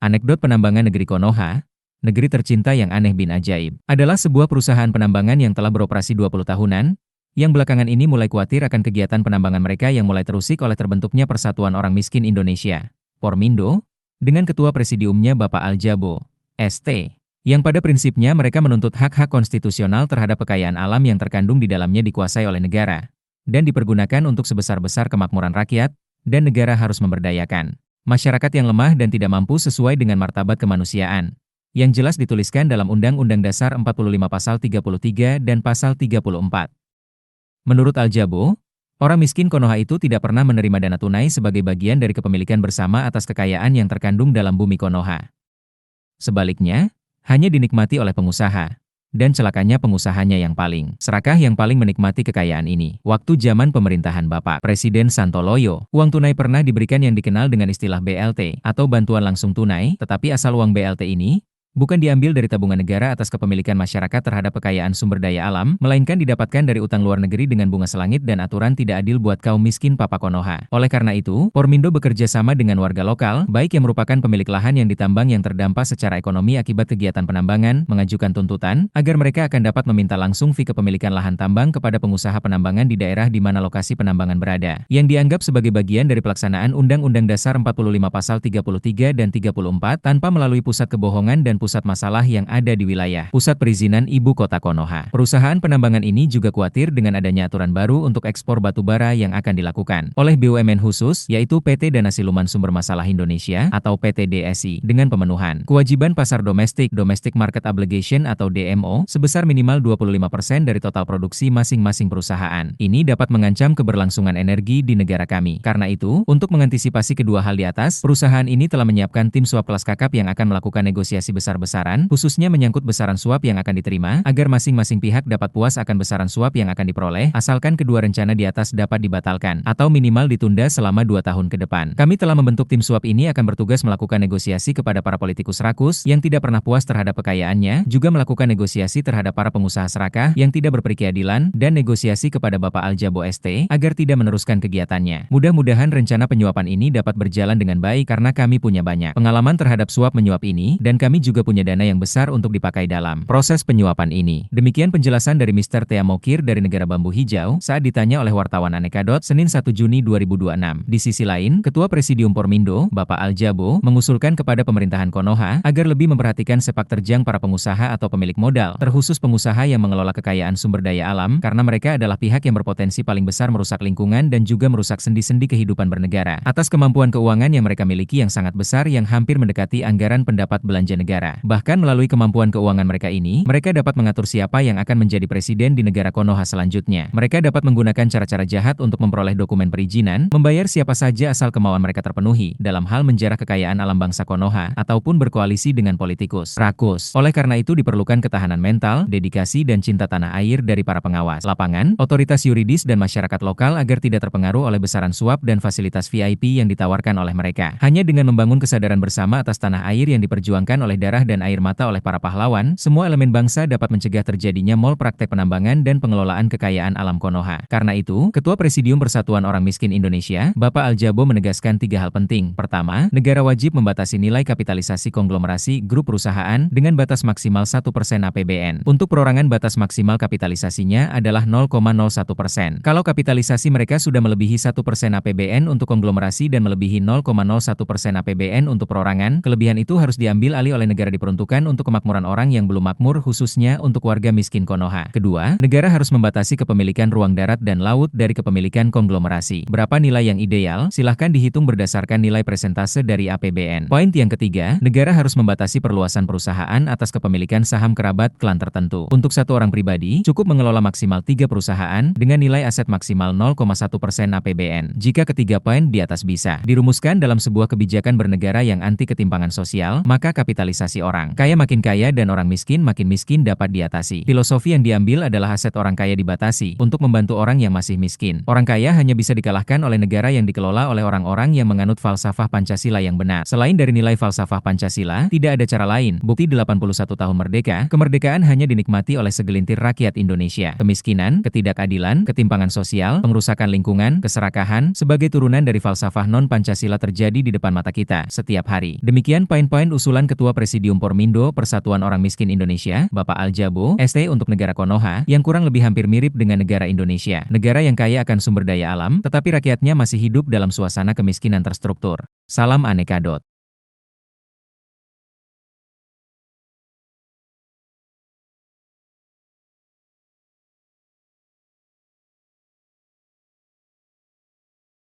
Anekdot penambangan negeri Konoha, negeri tercinta yang aneh bin ajaib, adalah sebuah perusahaan penambangan yang telah beroperasi 20 tahunan, yang belakangan ini mulai khawatir akan kegiatan penambangan mereka yang mulai terusik oleh terbentuknya Persatuan Orang Miskin Indonesia, Pormindo, dengan ketua presidiumnya Bapak Aljabo, ST, yang pada prinsipnya mereka menuntut hak-hak konstitusional terhadap kekayaan alam yang terkandung di dalamnya dikuasai oleh negara, dan dipergunakan untuk sebesar-besar kemakmuran rakyat, dan negara harus memberdayakan masyarakat yang lemah dan tidak mampu sesuai dengan martabat kemanusiaan, yang jelas dituliskan dalam Undang-Undang Dasar 45 Pasal 33 dan Pasal 34. Menurut Aljabo, orang miskin Konoha itu tidak pernah menerima dana tunai sebagai bagian dari kepemilikan bersama atas kekayaan yang terkandung dalam bumi Konoha. Sebaliknya, hanya dinikmati oleh pengusaha. Dan celakanya pengusahanya yang paling serakah yang paling menikmati kekayaan ini. Waktu zaman pemerintahan Bapak Presiden Santoloyo, uang tunai pernah diberikan yang dikenal dengan istilah BLT atau bantuan langsung tunai, tetapi asal uang BLT ini bukan diambil dari tabungan negara atas kepemilikan masyarakat terhadap kekayaan sumber daya alam, melainkan didapatkan dari utang luar negeri dengan bunga selangit dan aturan tidak adil buat kaum miskin Papa Konoha. Oleh karena itu, Pormindo bekerja sama dengan warga lokal, baik yang merupakan pemilik lahan yang ditambang yang terdampak secara ekonomi akibat kegiatan penambangan, mengajukan tuntutan, agar mereka akan dapat meminta langsung fee kepemilikan lahan tambang kepada pengusaha penambangan di daerah di mana lokasi penambangan berada, yang dianggap sebagai bagian dari pelaksanaan Undang-Undang Dasar 45 Pasal 33 dan 34 tanpa melalui pusat kebohongan dan pusat masalah yang ada di wilayah pusat perizinan ibu kota Konoha. Perusahaan penambangan ini juga khawatir dengan adanya aturan baru untuk ekspor batu bara yang akan dilakukan oleh BUMN khusus, yaitu PT Dana Siluman Sumber Masalah Indonesia atau PT DSI, dengan pemenuhan kewajiban pasar domestik (Domestic Market Obligation) atau DMO sebesar minimal 25% dari total produksi masing-masing perusahaan. Ini dapat mengancam keberlangsungan energi di negara kami. Karena itu, untuk mengantisipasi kedua hal di atas, perusahaan ini telah menyiapkan tim suap kelas kakap yang akan melakukan negosiasi besar-besaran, khususnya menyangkut besaran suap yang akan diterima, agar masing-masing pihak dapat puas akan besaran suap yang akan diperoleh, asalkan kedua rencana di atas dapat dibatalkan, atau minimal ditunda selama 2 tahun ke depan. Kami telah membentuk tim suap ini akan bertugas melakukan negosiasi kepada para politikus rakus yang tidak pernah puas terhadap kekayaannya, juga melakukan negosiasi terhadap para pengusaha serakah yang tidak berperikeadilan, dan negosiasi kepada Bapak Aljabo ST agar tidak meneruskan kegiatannya. Mudah-mudahan rencana penyuapan ini dapat berjalan dengan baik karena kami punya banyak pengalaman terhadap suap menyuap ini, dan kami juga punya dana yang besar untuk dipakai dalam proses penyuapan ini. Demikian penjelasan dari Mr. Teamokir dari Negara Bambu Hijau saat ditanya oleh wartawan Anekadot Senin 1 Juni 2026. Di sisi lain, Ketua Presidium Pormindo, Bapak Aljabo, mengusulkan kepada pemerintahan Konoha agar lebih memperhatikan sepak terjang para pengusaha atau pemilik modal, terkhusus pengusaha yang mengelola kekayaan sumber daya alam, karena mereka adalah pihak yang berpotensi paling besar merusak lingkungan dan juga merusak sendi-sendi kehidupan bernegara, atas kemampuan keuangan yang mereka miliki yang sangat besar yang hampir mendekati anggaran pendapat belanja negara. Bahkan melalui kemampuan keuangan mereka ini, mereka dapat mengatur siapa yang akan menjadi presiden di negara Konoha selanjutnya. Mereka dapat menggunakan cara-cara jahat untuk memperoleh dokumen perizinan, membayar siapa saja asal kemauan mereka terpenuhi, dalam hal menjarah kekayaan alam bangsa Konoha, ataupun berkoalisi dengan politikus rakus. Oleh karena itu diperlukan ketahanan mental, dedikasi dan cinta tanah air dari para pengawas lapangan, otoritas yuridis dan masyarakat lokal agar tidak terpengaruh oleh besaran suap dan fasilitas VIP yang ditawarkan oleh mereka. Hanya dengan membangun kesadaran bersama atas tanah air yang diperjuangkan oleh darah dan air mata oleh para pahlawan, semua elemen bangsa dapat mencegah terjadinya praktek penambangan dan pengelolaan kekayaan alam Konoha. Karena itu, Ketua Presidium Persatuan Orang Miskin Indonesia, Bapak Aljabo menegaskan 3 hal penting. Pertama, negara wajib membatasi nilai kapitalisasi konglomerasi grup perusahaan dengan batas maksimal 1% APBN. Untuk perorangan batas maksimal kapitalisasinya adalah 0,01%. Kalau kapitalisasi mereka sudah melebihi 1% APBN untuk konglomerasi dan melebihi 0,01% APBN untuk perorangan, kelebihan itu harus diambil alih oleh negara diperuntukkan untuk kemakmuran orang yang belum makmur, khususnya untuk warga miskin Konoha. Kedua, negara harus membatasi kepemilikan ruang darat dan laut dari kepemilikan konglomerasi. Berapa nilai yang ideal? Silahkan dihitung berdasarkan nilai persentase dari APBN. Poin yang ketiga, negara harus membatasi perluasan perusahaan atas kepemilikan saham kerabat klan tertentu. Untuk satu orang pribadi, cukup mengelola maksimal 3 perusahaan dengan nilai aset maksimal 0,1% APBN. Jika ketiga poin di atas bisa dirumuskan dalam sebuah kebijakan bernegara yang anti ketimpangan sosial, maka kapitalisasi ekspektasi orang kaya makin kaya dan orang miskin makin miskin dapat diatasi. Filosofi yang diambil adalah aset orang kaya dibatasi untuk membantu orang yang masih miskin. Orang kaya hanya bisa dikalahkan oleh negara yang dikelola oleh orang-orang yang menganut falsafah Pancasila yang benar. Selain dari nilai falsafah Pancasila, tidak ada cara lain. Bukti 81 tahun merdeka, kemerdekaan hanya dinikmati oleh segelintir rakyat Indonesia. Kemiskinan, ketidakadilan, ketimpangan sosial, pengrusakan lingkungan, keserakahan, sebagai turunan dari falsafah non-Pancasila terjadi di depan mata kita setiap hari. Demikian poin-poin usulan Ketua Presidium Pormindo Persatuan Orang Miskin Indonesia, Bapak Aljabo, ST untuk negara Konoha, yang kurang lebih hampir mirip dengan negara Indonesia. Negara yang kaya akan sumber daya alam, tetapi rakyatnya masih hidup dalam suasana kemiskinan terstruktur. Salam Aneka.